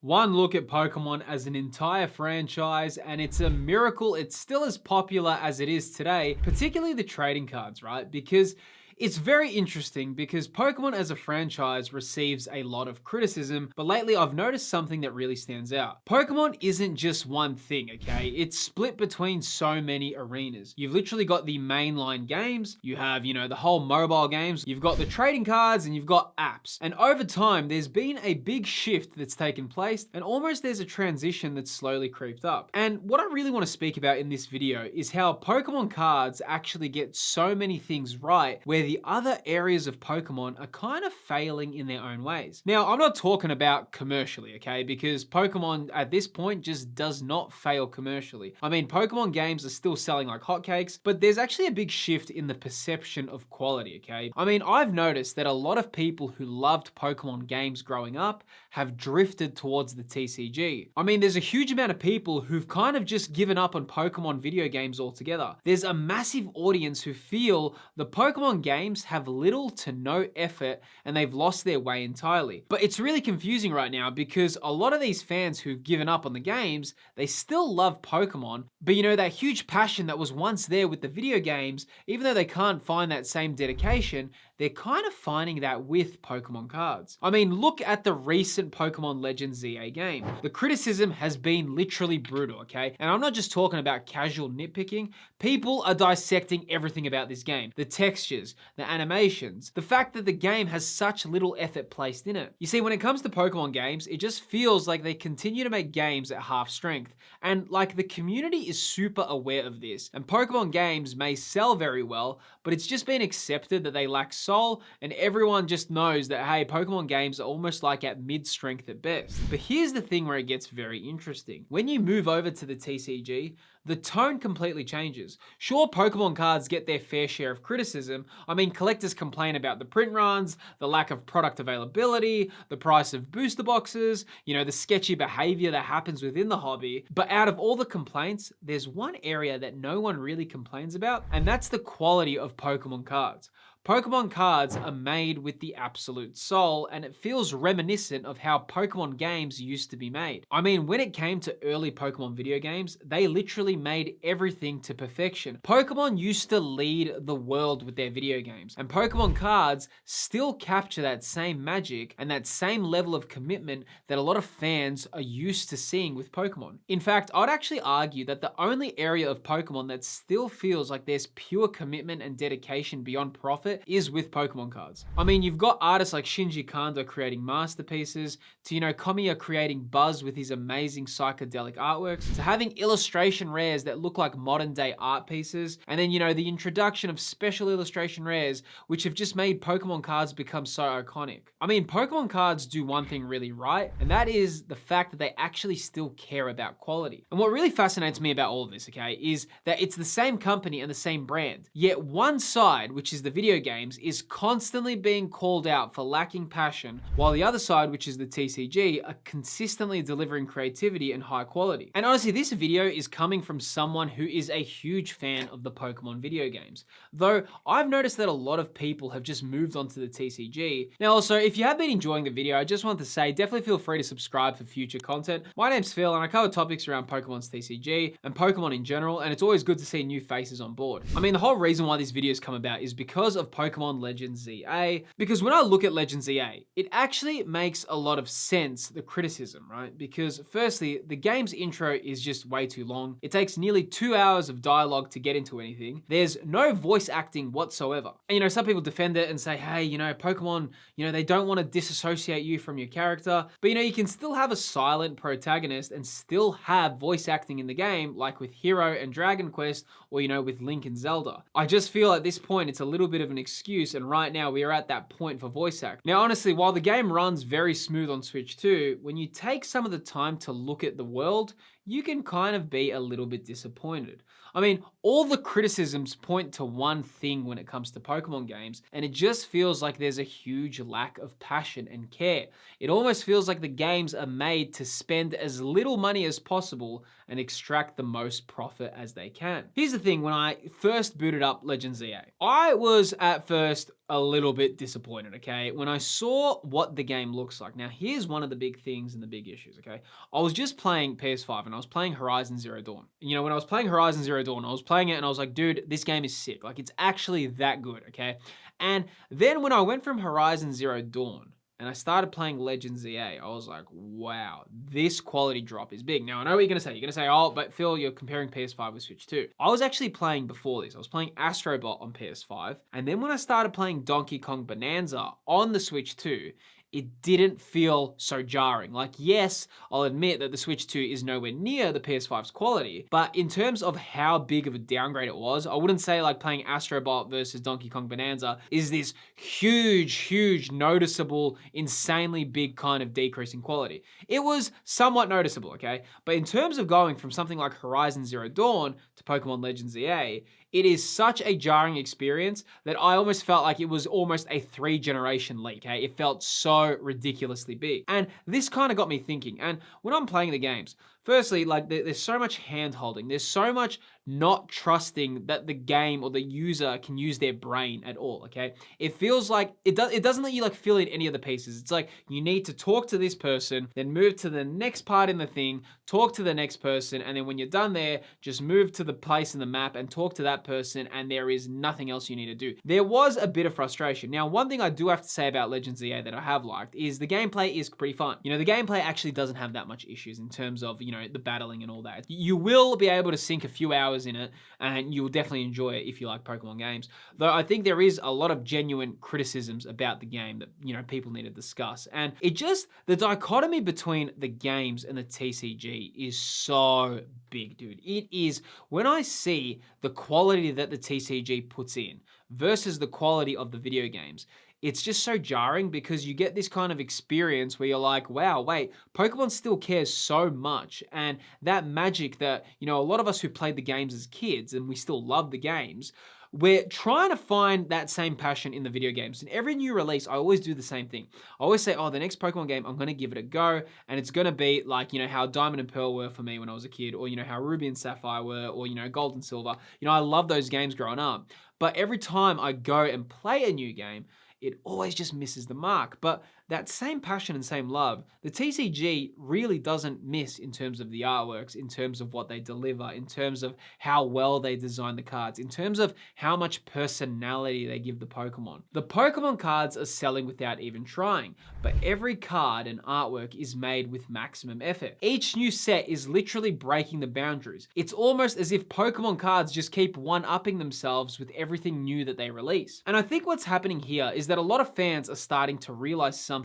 One look at Pokemon as an entire franchise, and it's a miracle it's still as popular as it is today, particularly the trading cards, right? Because it's very interesting because Pokemon as a franchise receives a lot of criticism, but lately I've noticed something that really stands out. Pokemon isn't just one thing, okay? It's split between so many arenas. You've literally got the mainline games, you have, the whole mobile games, you've got the trading cards, and you've got apps. And over time, there's been a big shift that's taken place, and almost there's a transition that's slowly creeped up. And what I really want to speak about in this video is how Pokemon cards actually get so many things right, where the other areas of Pokemon are kind of failing in their own ways. Now, I'm not talking about commercially, okay? Because Pokemon at this point just does not fail commercially. I mean, Pokemon games are still selling like hotcakes, but there's actually a big shift in the perception of quality, okay? I mean, I've noticed that a lot of people who loved Pokemon games growing up have drifted towards the TCG. I mean, there's a huge amount of people who've kind of just given up on Pokemon video games altogether. There's a massive audience who feel the Pokemon games have little to no effort and they've lost their way entirely. But it's really confusing right now because a lot of these fans who've given up on the games, they still love Pokemon, but that huge passion that was once there with the video games, even though they can't find that same dedication, they're kind of finding that with Pokemon cards. I mean, look at the recent Pokemon Legends ZA game. The criticism has been literally brutal, okay? And I'm not just talking about casual nitpicking. People are dissecting everything about this game. The textures, the animations, the fact that the game has such little effort placed in it. You see, when it comes to Pokemon games, it just feels like they continue to make games at half strength. And like the community is super aware of this. And Pokemon games may sell very well, but it's just been accepted that they lack soul, and everyone just knows that, hey, Pokemon games are almost like at mid-strength at best. But here's the thing where it gets very interesting. When you move over to the TCG, the tone completely changes. Sure, Pokemon cards get their fair share of criticism. I mean, collectors complain about the print runs, the lack of product availability, the price of booster boxes, the sketchy behavior that happens within the hobby. But out of all the complaints, there's one area that no one really complains about, and that's the quality of Pokemon cards. Pokemon cards are made with the absolute soul, and it feels reminiscent of how Pokemon games used to be made. I mean, when it came to early Pokemon video games, they literally made everything to perfection. Pokemon used to lead the world with their video games, and Pokemon cards still capture that same magic and that same level of commitment that a lot of fans are used to seeing with Pokemon. In fact, I'd actually argue that the only area of Pokemon that still feels like there's pure commitment and dedication beyond profit is with Pokemon cards. I mean, you've got artists like Shinji Kando creating masterpieces, to Komiya creating buzz with his amazing psychedelic artworks, to having illustration rares that look like modern day art pieces, and then the introduction of special illustration rares which have just made Pokemon cards become so iconic. I mean, Pokemon cards do one thing really right, and that is the fact that they actually still care about quality. And what really fascinates me about all of this, okay, is that it's the same company and the same brand, yet one side, which is the video games, is constantly being called out for lacking passion, while the other side, which is the TCG, are consistently delivering creativity and high quality. And honestly, this video is coming from someone who is a huge fan of the Pokemon video games. Though I've noticed that a lot of people have just moved on to the TCG. Now also, if you have been enjoying the video, I just want to say definitely feel free to subscribe for future content. My name's Phil and I cover topics around Pokemon's TCG and Pokemon in general, and it's always good to see new faces on board. I mean, the whole reason why this video's come about is because of Pokemon Legends ZA, because when I look at Legends ZA, it actually makes a lot of sense, the criticism, right? Because firstly, the game's intro is just way too long. It takes nearly 2 hours of dialogue to get into anything. There's no voice acting whatsoever. And some people defend it and say, hey, Pokemon, they don't want to disassociate you from your character, but you can still have a silent protagonist and still have voice acting in the game, like with Hero and Dragon Quest, or with Link and Zelda. I just feel at this point it's a little bit of an excuse, and right now we are at that point for voice act. Now honestly, while the game runs very smooth on Switch 2, when you take some of the time to look at the world, you can kind of be a little bit disappointed. I mean, all the criticisms point to one thing when it comes to Pokemon games, and it just feels like there's a huge lack of passion and care. It almost feels like the games are made to spend as little money as possible and extract the most profit as they can. Here's the thing, when I first booted up Legends ZA, I was at first a little bit disappointed, okay? When I saw what the game looks like. Now, here's one of the big things and the big issues, okay? I was just playing PS5 and I was playing Horizon Zero Dawn. You know, when I was playing Horizon Zero Dawn, I was playing it and I was like, dude, this game is sick. Like, it's actually that good, okay? And then when I went from Horizon Zero Dawn and I started playing Legends EA, I was like, wow, this quality drop is big. Now, I know what you're gonna say. You're gonna say, oh, but Phil, you're comparing PS5 with Switch 2. I was actually playing before this. I was playing Astrobot on PS5. And then when I started playing Donkey Kong Bonanza on the Switch 2, it didn't feel so jarring. Like, yes, I'll admit that the Switch 2 is nowhere near the PS5's quality, but in terms of how big of a downgrade it was, I wouldn't say like playing Astrobot versus Donkey Kong Bonanza is this huge, noticeable, insanely big kind of decrease in quality. It was somewhat noticeable, okay? But in terms of going from something like Horizon Zero Dawn to Pokemon Legends EA, it is such a jarring experience that I almost felt like it was almost a 3-generation leap, okay? It felt so ridiculously big. And this kind of got me thinking. And when I'm playing the games, firstly, like there's so much hand holding. There's so much not trusting that the game or the user can use their brain at all, okay? It feels like, it doesn't let you like fill in any of the pieces. It's like you need to talk to this person, then move to the next part in the thing, talk to the next person, and then when you're done there, just move to the place in the map and talk to that person, and there is nothing else you need to do. There was a bit of frustration. Now, one thing I do have to say about Legends EA that I have liked is the gameplay is pretty fun. You know, the gameplay actually doesn't have that much issues in terms of, you know, the battling and all that. You will be able to sink a few hours in it, and you will definitely enjoy it if you like Pokemon games. Though I think there is a lot of genuine criticisms about the game that, you know, people need to discuss. And the dichotomy between the games and the TCG is so big, dude. It is, when I see the quality that the TCG puts in versus the quality of the video games, it's just so jarring because you get this kind of experience where you're like, wow, wait, Pokemon still cares so much. And that magic that, you know, a lot of us who played the games as kids and we still love the games, we're trying to find that same passion in the video games. And every new release, I always do the same thing. I always say, oh, the next Pokemon game, I'm going to give it a go. And it's going to be like, you know, how Diamond and Pearl were for me when I was a kid, or, you know, how Ruby and Sapphire were, or, you know, Gold and Silver. You know, I love those games growing up. But every time I go and play a new game, it always just misses the mark. But that same passion and same love, the TCG really doesn't miss in terms of the artworks, in terms of what they deliver, in terms of how well they design the cards, in terms of how much personality they give the Pokemon. The Pokemon cards are selling without even trying, but every card and artwork is made with maximum effort. Each new set is literally breaking the boundaries. It's almost as if Pokemon cards just keep one-upping themselves with everything new that they release. And I think what's happening here is that a lot of fans are starting to realize something,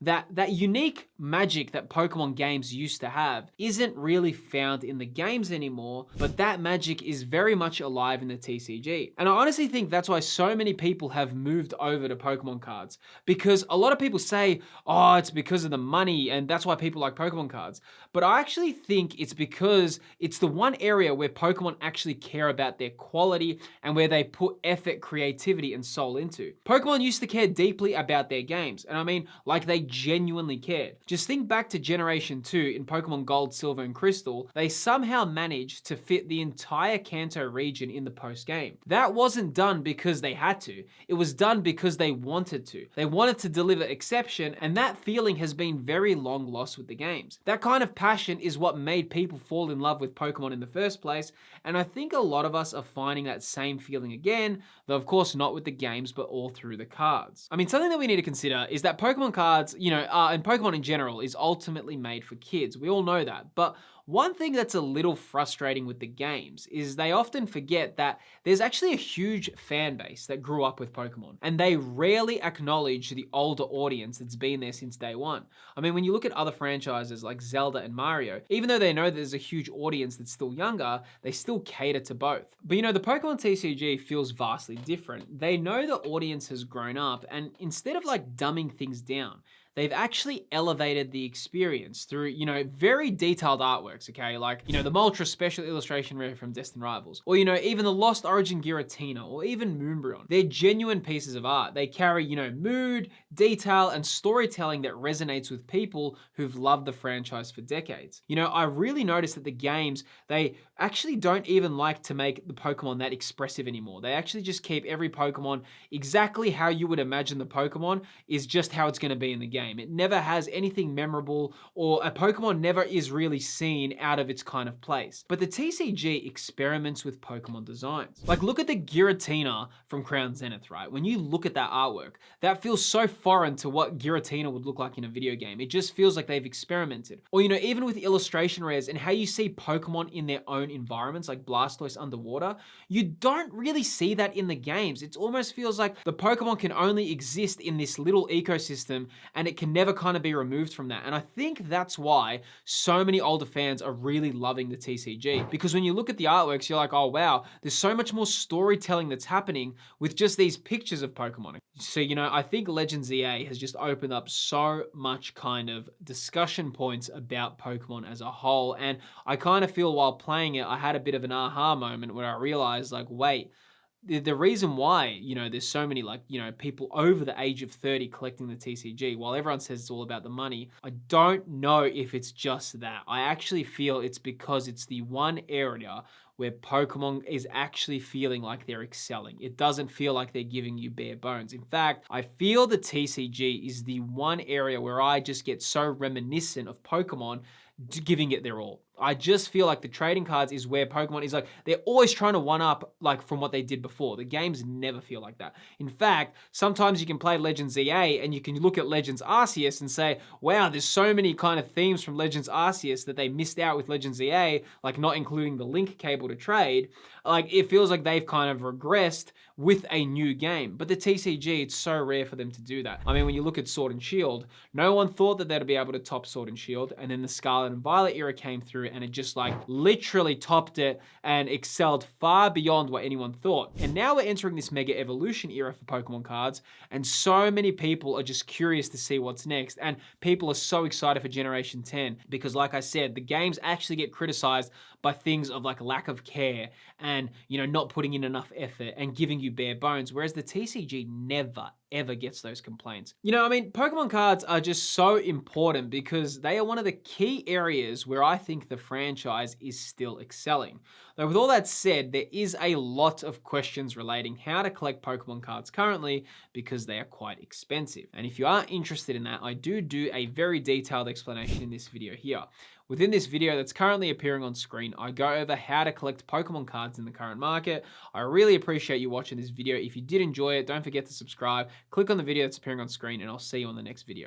that unique magic that Pokemon games used to have isn't really found in the games anymore, but that magic is very much alive in the TCG. And I honestly think that's why so many people have moved over to Pokemon cards, because a lot of people say, oh, it's because of the money and that's why people like Pokemon cards. But I actually think it's because it's the one area where Pokemon actually care about their quality and where they put effort, creativity, and soul into. Pokemon used to care deeply about their games, and I mean, like they genuinely cared. Just think back to Generation 2 in Pokemon Gold, Silver, and Crystal. They somehow managed to fit the entire Kanto region in the post-game. That wasn't done because they had to. It was done because they wanted to. They wanted to deliver exception, and that feeling has been very long lost with the games. That kind of passion is what made people fall in love with Pokemon in the first place, and I think a lot of us are finding that same feeling again, though of course not with the games, but all through the cards. I mean, something that we need to consider is that Pokemon cards, you know, and Pokemon in general is ultimately made for kids. We all know that, but one thing that's a little frustrating with the games is they often forget that there's actually a huge fan base that grew up with Pokemon, and they rarely acknowledge the older audience that's been there since day one. I mean, when you look at other franchises like Zelda and Mario, even though they know there's a huge audience that's still younger, they still cater to both. But you know, the Pokemon TCG feels vastly different. They know the audience has grown up, and instead of like dumbing things down, they've actually elevated the experience through, very detailed artworks, okay? Like, the Moltres special illustration rare from Destined Rivals, or, even the Lost Origin Giratina, or even Moonbryon. They're genuine pieces of art. They carry, mood, detail, and storytelling that resonates with people who've loved the franchise for decades. I really noticed that the games, they actually don't even like to make the Pokemon that expressive anymore. They actually just keep every Pokemon exactly how you would imagine the Pokemon is just how it's going to be in the game. It never has anything memorable, or a Pokemon never is really seen out of its kind of place. But the TCG experiments with Pokemon designs. Like, look at the Giratina from Crown Zenith, right? When you look at that artwork, that feels so foreign to what Giratina would look like in a video game. It just feels like they've experimented. Or, even with illustration rares and how you see Pokemon in their own environments, like Blastoise underwater, you don't really see that in the games. It almost feels like the Pokemon can only exist in this little ecosystem and it can never kind of be removed from that. And I think that's why so many older fans are really loving the TCG, because when you look at the artworks, you're like, oh wow, there's so much more storytelling that's happening with just these pictures of Pokemon. So, I think Legends EA has just opened up so much kind of discussion points about Pokemon as a whole. And I kind of feel while playing it, I had a bit of an aha moment where I realized, like, wait, the reason why, there's so many, like, people over the age of 30 collecting the TCG, while everyone says it's all about the money, I don't know if it's just that. I actually feel it's because it's the one area where Pokemon is actually feeling like they're excelling. It doesn't feel like they're giving you bare bones. In fact, I feel the TCG is the one area where I just get so reminiscent of Pokemon giving it their all. I just feel like the trading cards is where Pokemon is like, they're always trying to one up like from what they did before. The games never feel like that. In fact, sometimes you can play Legends EA and you can look at Legends Arceus and say, wow, there's so many kind of themes from Legends Arceus that they missed out with Legends EA, like not including the link cable to trade. Like, it feels like they've kind of regressed with a new game. But the TCG, it's so rare for them to do that. I mean, when you look at Sword and Shield, no one thought that they'd be able to top Sword and Shield, and then the Scarlet and Violet era came through and it just like literally topped it and excelled far beyond what anyone thought. And now we're entering this Mega Evolution era for Pokemon cards, and so many people are just curious to see what's next, and people are so excited for Generation 10 because, like I said, the games actually get criticized by things of like lack of care and, not putting in enough effort and giving you bare bones, whereas the TCG never ever gets those complaints. Pokemon cards are just so important because they are one of the key areas where I think the franchise is still excelling. Though with all that said, there is a lot of questions relating how to collect Pokemon cards currently because they are quite expensive. And if you are interested in that, I do a very detailed explanation in this video here. Within this video that's currently appearing on screen, I go over how to collect Pokemon cards in the current market. I really appreciate you watching this video. If you did enjoy it, don't forget to subscribe, click on the video that's appearing on screen, and I'll see you on the next video.